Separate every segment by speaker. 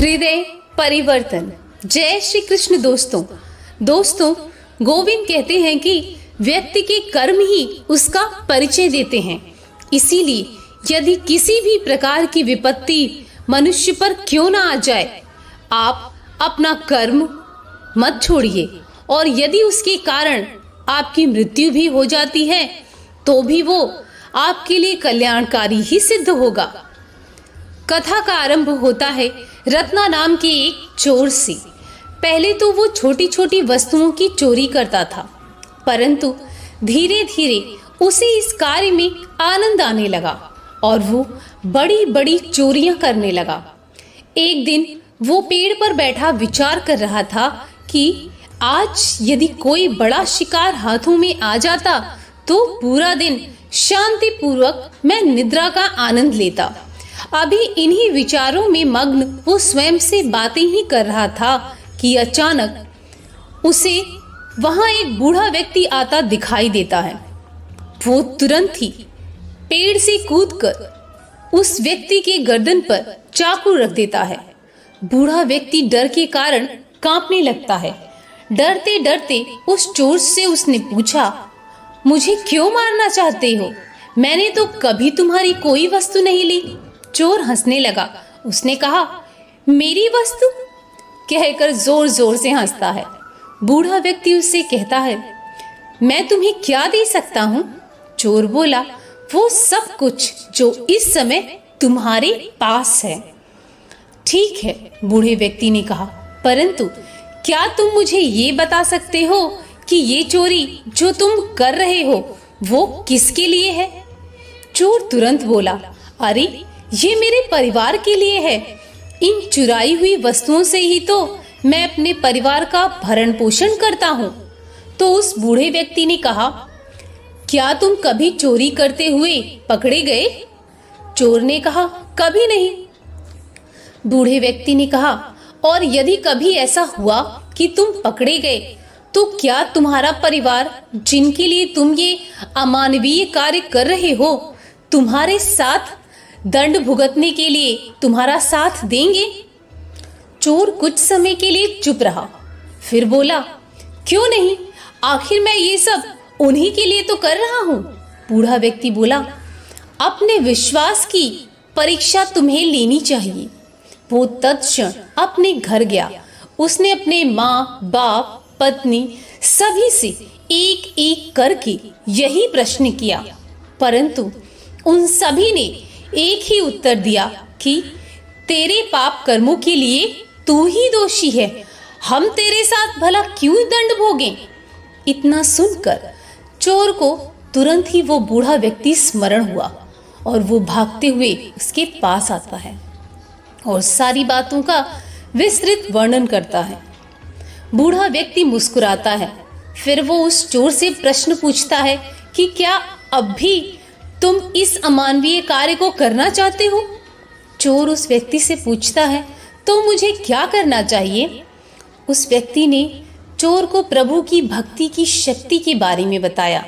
Speaker 1: हृदय परिवर्तन। जय श्री कृष्ण। दोस्तों गोविंद कहते हैं कि व्यक्ति के कर्म ही उसका परिचय देते हैं। इसीलिए यदि किसी भी प्रकार की विपत्ति मनुष्य पर क्यों ना आ जाए, आप अपना कर्म मत छोड़िए, और यदि उसके कारण आपकी मृत्यु भी हो जाती है तो भी वो आपके लिए कल्याणकारी ही सिद्ध होगा। कथा का आरंभ होता है रत्ना नाम के एक चोर से। पहले तो वो छोटी छोटी वस्तुओं की चोरी करता था, परंतु धीरे धीरे उसे इस कार्य में आनंद आने लगा और वो बड़ी बड़ी चोरियां करने लगा। एक दिन वो पेड़ पर बैठा विचार कर रहा था कि आज यदि कोई बड़ा शिकार हाथों में आ जाता तो पूरा दिन शांतिपूर्वक मैं निद्रा का आनंद लेता। अभी इन्हीं विचारों में मग्न वो स्वयं से बातें ही कर रहा था कि अचानक उसे वहां एक बूढ़ा व्यक्ति आता दिखाई देता है। वो तुरंत ही पेड़ से कूदकर उस व्यक्ति के गर्दन पर चाकू रख देता है। बूढ़ा व्यक्ति डर के कारण कांपने लगता है। डरते डरते उस चोर से उसने पूछा, मुझे क्यों मारना चाहते हो? मैंने तो कभी तुम्हारी कोई वस्तु नहीं ली। चोर हंसने लगा। उसने कहा, मेरी वस्तु? कहकर जोर जोर से हंसता है। बूढ़ा व्यक्ति उससे कहता है, मैं तुम्हें क्या दे सकता हूँ? चोर बोला, वो सब कुछ जो इस समय तुम्हारे पास है। ठीक है, बूढ़े व्यक्ति ने कहा, परंतु क्या तुम मुझे ये बता सकते हो कि ये चोरी जो तुम कर रहे हो वो किसके लिए है? चोर तुरंत बोला, अरे ये मेरे परिवार के लिए है। इन चुराई हुई वस्तुओं से ही तो मैं अपने परिवार का भरण पोषण करता हूँ। तो उस बूढ़े व्यक्ति ने कहा, क्या तुम कभी चोरी करते हुए पकड़े गए? चोर ने कहा, कभी नहीं। बूढ़े व्यक्ति ने कहा, और यदि कभी ऐसा हुआ कि तुम पकड़े गए तो क्या तुम्हारा परिवार, जिनके लिए तुम ये अमानवीय कार्य कर रहे हो, तुम्हारे साथ दंड भुगतने के लिए तुम्हारा साथ देंगे? चोर कुछ समय के लिए चुप रहा, फिर बोला, क्यों नहीं, आखिर मैं ये सब उन्हीं के लिए तो कर रहा हूँ। बूढ़ा व्यक्ति बोला, अपने विश्वास की परीक्षा तुम्हें लेनी चाहिए। वो तत्क्षण अपने घर गया। उसने अपने माँ, बाप, पत्नी सभी से एक एक करके यही प्रश्न किया, परंतु उन सभी ने एक ही उत्तर दिया कि तेरे पाप कर्मों के लिए तू ही दोषी है, हम तेरे साथ भला क्यों दंड भोगें? इतना सुनकर चोर को तुरंत ही वो बूढ़ा व्यक्ति स्मरण हुआ और वो भागते हुए उसके पास आता है और सारी बातों का विस्तृत वर्णन करता है। बूढ़ा व्यक्ति मुस्कुराता है। फिर वो उस चोर से प्रश्न पूछता है कि क्या अब भी तुम इस अमानवीय कार्य को करना चाहते हो? चोर उस व्यक्ति से पूछता है, तो मुझे क्या करना चाहिए? उस व्यक्ति ने चोर को प्रभु की भक्ति की शक्ति के बारे में बताया।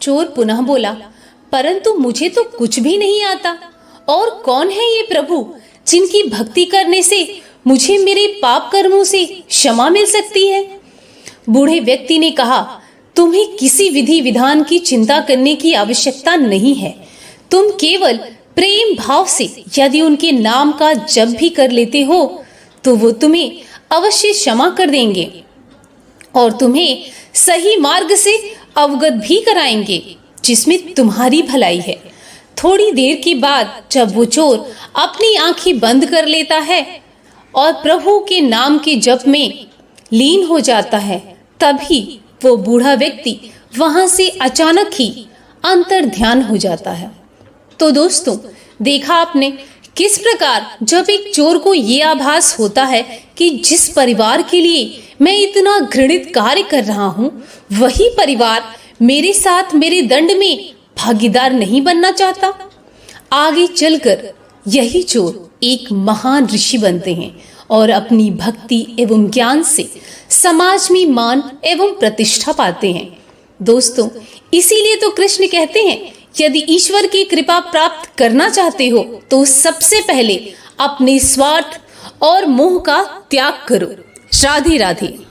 Speaker 1: चोर पुनः बोला, परंतु मुझे तो कुछ भी नहीं आता, और कौन है ये प्रभु जिनकी भक्ति करने से मुझे मेरे पाप कर्मों से क्षमा मिल सकती है? बूढ़े व्यक्ति ने कहा, तुम्हें किसी विधि विधान की चिंता करने की आवश्यकता नहीं है। तुम केवल प्रेम भाव से यदि उनके नाम का जप भी कर लेते हो तो वो तुम्हें अवश्य क्षमा कर देंगे और तुम्हें सही मार्ग से अवगत भी कराएंगे जिसमें तुम्हारी भलाई है। थोड़ी देर के बाद जब वो चोर अपनी आंखें बंद कर लेता है और प्रभु के नाम के जप में लीन हो जाता है, तभी वो बूढ़ा व्यक्ति वहां से अचानक ही अंतर ध्यान हो जाता है। तो दोस्तों, देखा आपने किस प्रकार जब एक चोर को ये आभास होता है कि जिस परिवार के लिए मैं इतना घृणित कार्य कर रहा हूँ, वही परिवार मेरे साथ मेरे दंड में भागीदार नहीं बनना चाहता। आगे चलकर यही चोर एक महान ऋषि बनते हैं और अपनी भक्ति एवं ज्ञान से समाज में मान एवं प्रतिष्ठा पाते हैं। दोस्तों, इसीलिए तो कृष्ण कहते हैं, यदि ईश्वर की कृपा प्राप्त करना चाहते हो तो सबसे पहले अपने स्वार्थ और मोह का त्याग करो। राधे राधे।